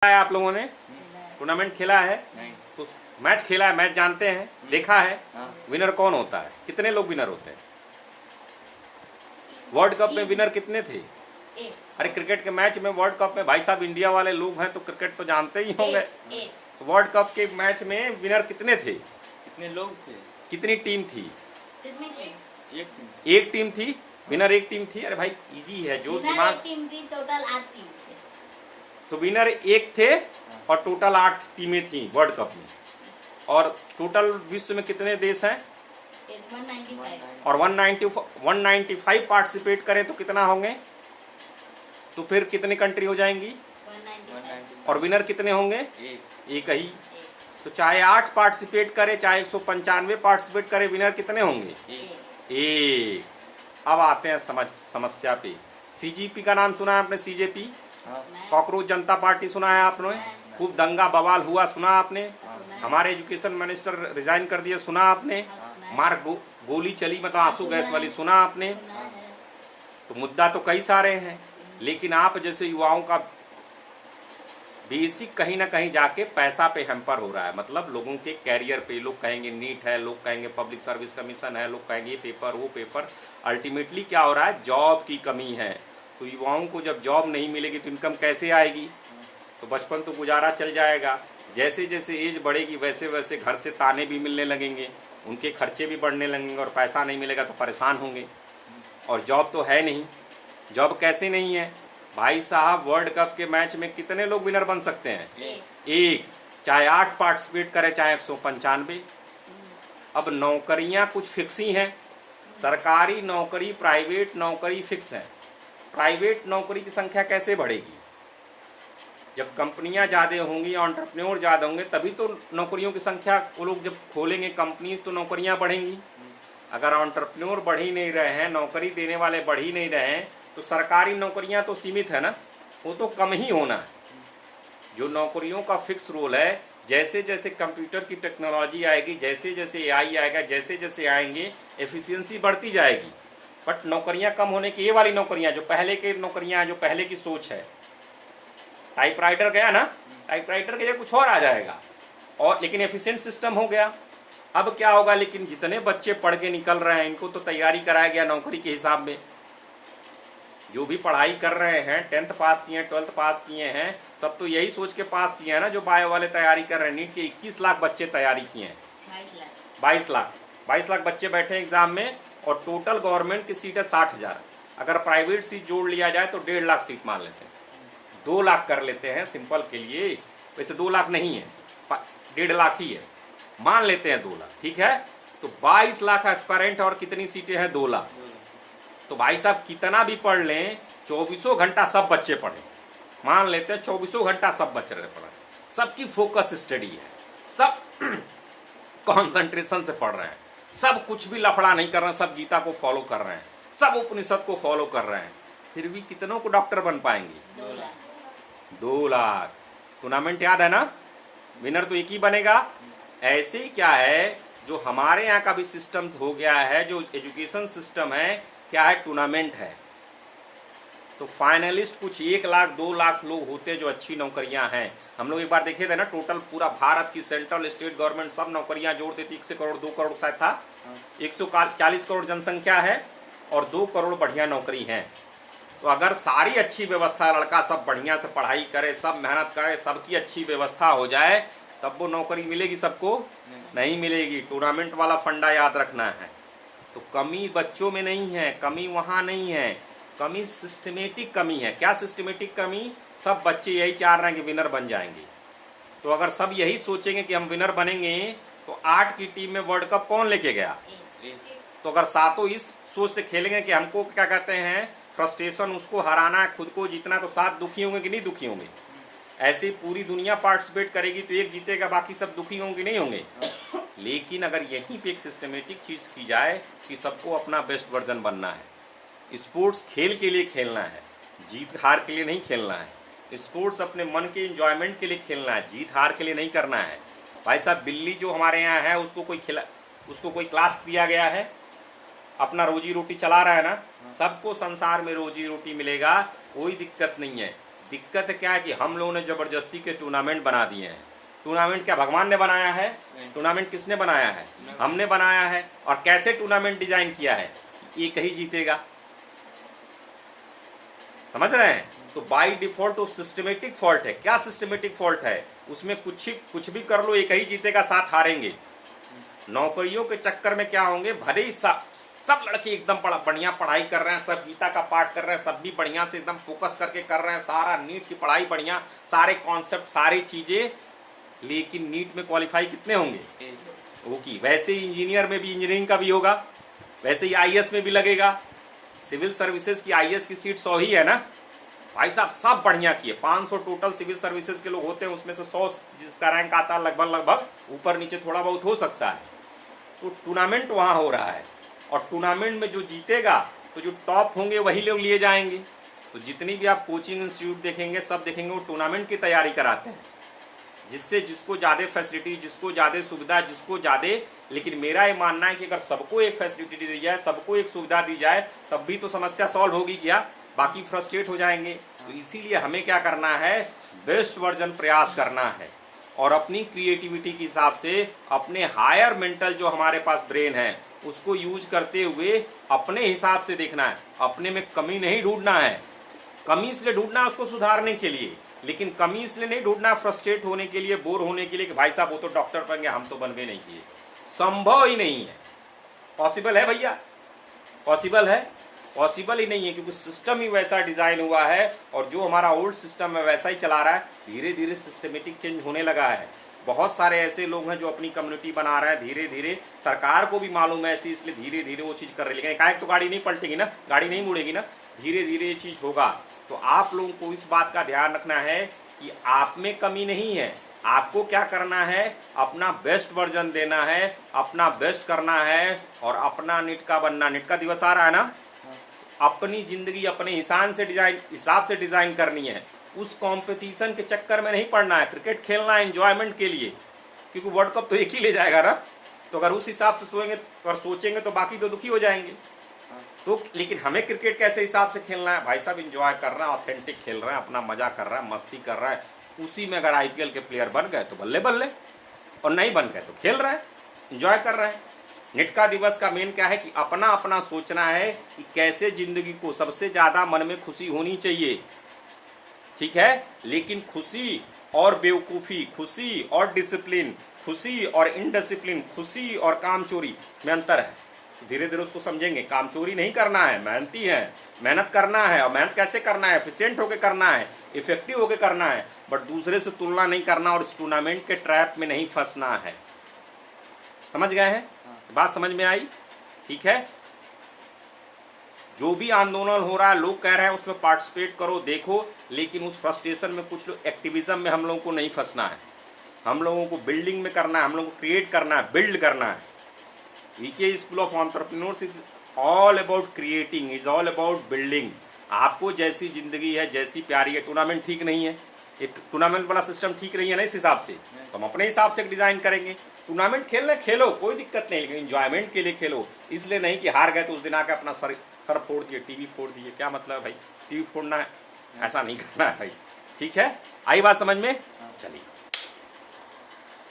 है आप लोगों ने टूर्नामेंट खेला है? नहीं। उस मैच खेला है, मैच जानते हैं, देखा है? हाँ। विनर कौन होता है? कितने लोग विनर होते हैं? वर्ल्ड कप में विनर कितने थे? अरे क्रिकेट के मैच में, वर्ल्ड कप में भाई साहब इंडिया वाले लोग हैं तो क्रिकेट तो जानते ही होंगे। वर्ल्ड कप के मैच में विनर कितने थे? कितने लोग थे? कितनी टीम थी? एक टीम। एक टीम थी। विनर एक टीम थी। अरे भाई इजी है, जो दिमाग। टीम थी, टोटल 8 टीम थे। तो विनर एक थे और टोटल 8 टीमें थी वर्ल्ड कप में। और टोटल विश्व में कितने देश हैं? 195। और 195 पार्टिसिपेट करें तो कितना होंगे? तो फिर कितने कंट्री हो जाएंगी? 195। और विनर कितने होंगे? एक ही। तो चाहे 8 पार्टिसिपेट करे, चाहे 195 पार्टिसिपेट करे, विनर कितने होंगे? एक। अब आते हैं समस्या पे। सीजीपी का नाम सुना है आपने? सीजेपी, कॉकरोच जनता पार्टी सुना है आपने? खूब दंगा बवाल हुआ, सुना आपने? हमारे एजुकेशन मिनिस्टर रिजाइन कर दिए, सुना आपने? मार गोली चली, मतलब आंसू गैस वाली, सुना आपने? तो मुद्दा तो कई सारे हैं, लेकिन आप जैसे युवाओं का बेसिक कहीं ना कहीं जाके पैसा पे हैम्पर हो रहा है। मतलब लोगों के कैरियर पे, लोग कहेंगे नीट है, लोग कहेंगे पब्लिक सर्विस कमीशन है, लोग कहेंगे ये पेपर वो पेपर। अल्टीमेटली क्या हो रहा है? जॉब की कमी है। तो युवाओं को जब जॉब नहीं मिलेगी तो इनकम कैसे आएगी? तो बचपन तो गुजारा चल जाएगा। जैसे जैसे एज बढ़ेगी वैसे वैसे घर से ताने भी मिलने लगेंगे, उनके खर्चे भी बढ़ने लगेंगे, और पैसा नहीं मिलेगा तो परेशान होंगे। और जॉब तो है नहीं। जॉब कैसे नहीं है भाई साहब? वर्ल्ड कप के मैच में कितने लोग विनर बन सकते हैं? एक। चाहे 8 पार्टिसिपेट करे, चाहे 195। अब नौकरियां कुछ फिक्स ही हैं। सरकारी नौकरी, प्राइवेट नौकरी फिक्स है। प्राइवेट नौकरी की संख्या कैसे बढ़ेगी? जब कंपनियां ज़्यादा होंगी, एंटरप्रेन्योर ज़्यादा होंगे, तभी तो नौकरियों की संख्या, वो लोग जब खोलेंगे कंपनीज तो नौकरियां बढ़ेंगी। अगर एंटरप्रेन्योर बढ़ ही नहीं रहे हैं, नौकरी देने वाले बढ़ ही नहीं रहे हैं, तो सरकारी नौकरियां तो सीमित है ना, वो तो कम ही होना है। जो नौकरियों का फिक्स रोल है, जैसे जैसे कंप्यूटर की टेक्नोलॉजी आएगी, जैसे जैसे एआई आएगा, जैसे जैसे आएंगे, एफिशिएंसी बढ़ती जाएगी। बट नौकरियां कम होने की, ये वाली नौकरियां जो पहले की नौकरियां, जो पहले की सोच है, टाइपराइटर गया ना, टाइपराइटर के लिए कुछ और आ जाएगा, और लेकिन एफिशिएंट सिस्टम हो गया। अब क्या होगा? लेकिन जितने बच्चे पढ़ के निकल रहे हैं, इनको तो तैयारी कराया गया नौकरी के हिसाब में। जो भी पढ़ाई कर रहे हैं, 10th पास किए हैं, 12th पास किए हैं, सब तो यही सोच के पास किए हैं ना। जो बायो वाले तैयारी कर रहे हैं, नीट के 21 लाख बच्चे तैयारी किए हैं। 22 लाख बच्चे बैठे हैं एग्जाम में, और टोटल गवर्नमेंट की सीट है 60,000। अगर प्राइवेट सीट जोड़ लिया जाए तो 1.5 लाख सीट मान लेते हैं, 2 लाख कर लेते हैं सिंपल के लिए। वैसे 2 लाख नहीं है, 1.5 लाख ही है, मान लेते हैं 2 लाख, ठीक है। तो 22 लाख एस्पायरेंट, और कितनी सीटें हैं? 2 लाख। तो भाई साहब कितना भी पढ़ लें, 24 घंटा सब बच्चे पढ़ें, मान लेते हैं 24 घंटा सब बच्चे पढ़ें, सबकी फोकस स्टडी है, सब कॉन्सेंट्रेशन से पढ़ रहे हैं, सब कुछ भी लफड़ा नहीं कर रहे हैं, सब गीता को फॉलो कर रहे हैं, सब उपनिषद को फॉलो कर रहे हैं, फिर भी कितनों को डॉक्टर बन पाएंगे? 2 लाख। टूर्नामेंट याद है ना? विनर तो एक ही बनेगा। ऐसे ही क्या है, जो हमारे यहाँ का भी सिस्टम हो गया है, जो एजुकेशन सिस्टम है, क्या है? टूर्नामेंट है। तो फाइनलिस्ट कुछ 1 लाख 2 लाख लोग होते हैं जो अच्छी नौकरियां हैं। हम लोग एक बार देखे थे ना, टोटल पूरा भारत की सेंट्रल स्टेट गवर्नमेंट सब नौकरियां जोड़ देती, 1 करोड़ 2 करोड़ शायद था, 140 करोड़ जनसंख्या है और 2 करोड़ बढ़िया नौकरी हैं। तो अगर सारी अच्छी व्यवस्था, लड़का सब बढ़िया से पढ़ाई करे, सब मेहनत करे, सबकी अच्छी व्यवस्था हो जाए, तब वो नौकरी मिलेगी सबको? नहीं मिलेगी। टूर्नामेंट वाला फंडा याद रखना है। तो कमी बच्चों में नहीं है, कमी वहाँ नहीं है, कमी सिस्टमेटिक कमी है। क्या सिस्टमेटिक कमी? सब बच्चे यही चाह रहे हैं कि विनर बन जाएंगे। तो अगर सब यही सोचेंगे कि हम विनर बनेंगे, तो 8 की टीम में वर्ल्ड कप कौन लेके गया? तो अगर सातों इस सोच से खेलेंगे कि हमको क्या कहते हैं, फ्रस्ट्रेशन, उसको हराना है, खुद को जीतना, तो 7 दुखी होंगे कि नहीं दुखी होंगे? ऐसे ही पूरी दुनिया पार्टिसिपेट करेगी तो एक जीतेगा, बाकी सब दुखी होंगे नहीं होंगे? लेकिन अगर यहीं पे एक सिस्टमेटिक चीज़ की जाए कि सबको अपना बेस्ट वर्जन बनना है, स्पोर्ट्स खेल के लिए खेलना है, जीत हार के लिए नहीं खेलना है। स्पोर्ट्स अपने मन के एंजॉयमेंट के लिए खेलना है, जीत हार के लिए नहीं करना है। भाई साहब बिल्ली जो हमारे यहाँ है, उसको कोई क्लास दिया गया है, अपना रोजी रोटी चला रहा है ना। सबको संसार में रोजी रोटी मिलेगा, कोई दिक्कत नहीं है। दिक्कत क्या है कि हम लोगों ने ज़बरदस्ती के टूर्नामेंट बना दिए हैं। टूर्नामेंट क्या भगवान ने बनाया है? टूर्नामेंट किसने बनाया है? हमने बनाया है। और कैसे टूर्नामेंट डिजाइन किया है? एक ही जीतेगा, समझ रहे हैं? तो बाय डिफॉल्ट वो सिस्टमेटिक फॉल्ट है। क्या सिस्टमेटिक फॉल्ट है? उसमें कुछ भी कर लो, एक ही जीतेगा, 7 हारेंगे। नौकरियों के चक्कर में क्या होंगे, भले ही सब लड़के एकदम बढ़िया पढ़ाई कर रहे हैं, सब गीता का पाठ कर रहे हैं, सब भी बढ़िया से एकदम फोकस करके कर रहे हैं, सारा नीट की पढ़ाई बढ़िया, सारे कॉन्सेप्ट, सारी चीज़ें, लेकिन नीट में क्वालिफाई कितने होंगे? वो की वैसे ही इंजीनियर में भी इंजीनियरिंग का भी होगा, वैसे ही आईएएस में भी लगेगा। सिविल सर्विसेज की आईएएस की सीट 100 ही है ना भाई साहब, सब बढ़िया किए। 500 टोटल सिविल सर्विसेज के लोग होते हैं, उसमें से 100 जिसका रैंक आता है लगभग ऊपर नीचे थोड़ा बहुत हो सकता है। तो टूर्नामेंट वहाँ हो रहा है, और टूर्नामेंट में जो जीतेगा, तो जो टॉप होंगे वही लोग लिए जाएंगे। तो जितनी भी आप कोचिंग इंस्टीट्यूट देखेंगे, सब देखेंगे वो टूर्नामेंट की तैयारी कराते हैं, जिससे जिसको ज़्यादा फैसिलिटी, जिसको ज़्यादा सुविधा, जिसको ज़्यादा। लेकिन मेरा ये मानना है कि अगर सबको एक फैसिलिटी दी जाए, सबको एक सुविधा दी जाए, तब भी तो समस्या सॉल्व होगी क्या? बाकी फ्रस्ट्रेट हो जाएंगे। तो इसीलिए हमें क्या करना है, बेस्ट वर्जन प्रयास करना है, और अपनी क्रिएटिविटी के हिसाब से अपने हायर मेंटल जो हमारे पास ब्रेन है उसको यूज करते हुए अपने हिसाब से देखना है। अपने में कमी नहीं ढूंढना है। कमी इसलिए ढूंढना है उसको सुधारने के लिए, लेकिन कमी इसलिए नहीं ढूंढना फ्रस्ट्रेट होने के लिए, बोर होने के लिए कि भाई साहब वो तो डॉक्टर बन गए, हम तो बन भी नहीं किए। संभव ही नहीं है। पॉसिबल है भैया? पॉसिबल है? पॉसिबल ही नहीं है, क्योंकि सिस्टम ही वैसा डिज़ाइन हुआ है, और जो हमारा ओल्ड सिस्टम है वैसा ही चला रहा है। धीरे धीरे सिस्टमेटिक चेंज होने लगा है। बहुत सारे ऐसे लोग हैं जो अपनी कम्युनिटी बना रहे हैं धीरे धीरे। सरकार को भी मालूम है ऐसी, इसलिए धीरे धीरे वो चीज़ कर रही है। लेकिन एकाएक तो गाड़ी नहीं पलटेगी ना, गाड़ी नहीं मुड़ेगी ना, धीरे धीरे ये चीज़ होगा। तो आप लोगों को इस बात का ध्यान रखना है कि आप में कमी नहीं है। आपको क्या करना है, अपना बेस्ट वर्जन देना है, अपना बेस्ट करना है, और अपना नीट का बनना। नीट का दिवस आ रहा है ना, अपनी ज़िंदगी अपने हिसाब से डिज़ाइन करनी है। उस कंपटीशन के चक्कर में नहीं पड़ना है। क्रिकेट खेलना है एंजॉयमेंट के लिए, क्योंकि वर्ल्ड कप तो एक ही ले जाएगा ना। तो अगर उस हिसाब से सोचेंगे तो बाकी तो दुखी हो जाएंगे। तो लेकिन हमें क्रिकेट कैसे हिसाब से खेलना है, भाई साहब एंजॉय कर रहा है, ऑथेंटिक खेल रहा है, अपना मजा कर रहा है, मस्ती कर रहा है। उसी में अगर आईपीएल के प्लेयर बन गए तो बल्ले बल्ले, और नहीं बन गए तो खेल रहा है, एंजॉय कर रहा है। नीट का दिवस का मेन क्या है कि अपना अपना सोचना है कि कैसे ज़िंदगी को सबसे ज़्यादा मन में खुशी होनी चाहिए, ठीक है। लेकिन खुशी और बेवकूफ़ी, खुशी और डिसिप्लिन, खुशी और इनडिसिप्लिन, खुशी और कामचोरी में अंतर है। धीरे धीरे उसको समझेंगे। कामचोरी नहीं करना है, मेहनती है, मेहनत करना है, और मेहनत कैसे करना है, एफिशिएंट होकर करना है, इफेक्टिव होकर करना है, बट दूसरे से तुलना नहीं करना, और इस टूर्नामेंट के ट्रैप में नहीं फंसना है। समझ गए हैं? बात समझ में आई? ठीक है। जो भी आंदोलन हो रहा है, लोग कह रहे हैं उसमें पार्टिसिपेट करो, देखो, लेकिन उस फ्रस्ट्रेशन में कुछ लोग, एक्टिविज्म में हम लोगों को नहीं फंसना है। हम लोगों को बिल्डिंग में करना है, हम लोगों को क्रिएट करना है, बिल्ड करना है। VK school of entrepreneurs is all about creating, is all about building. आपको जैसी ज़िंदगी है, जैसी प्यारी है, टूर्नामेंट ठीक नहीं है, ये टूर्नामेंट वाला सिस्टम ठीक नहीं है ना, इस हिसाब से तो हम अपने हिसाब से डिज़ाइन करेंगे। टूर्नामेंट खेलने खेलो, कोई दिक्कत नहीं, लेकिन एंजॉयमेंट के लिए खेलो। इसलिए नहीं कि हार गए तो उस दिन आकर अपना सर फोड़ दिए, टीवी फोड़ दिए। क्या मतलब है भाई, टीवी फोड़ना है? ऐसा नहीं करना है भाई, ठीक है। आई बात समझ में? चलिए।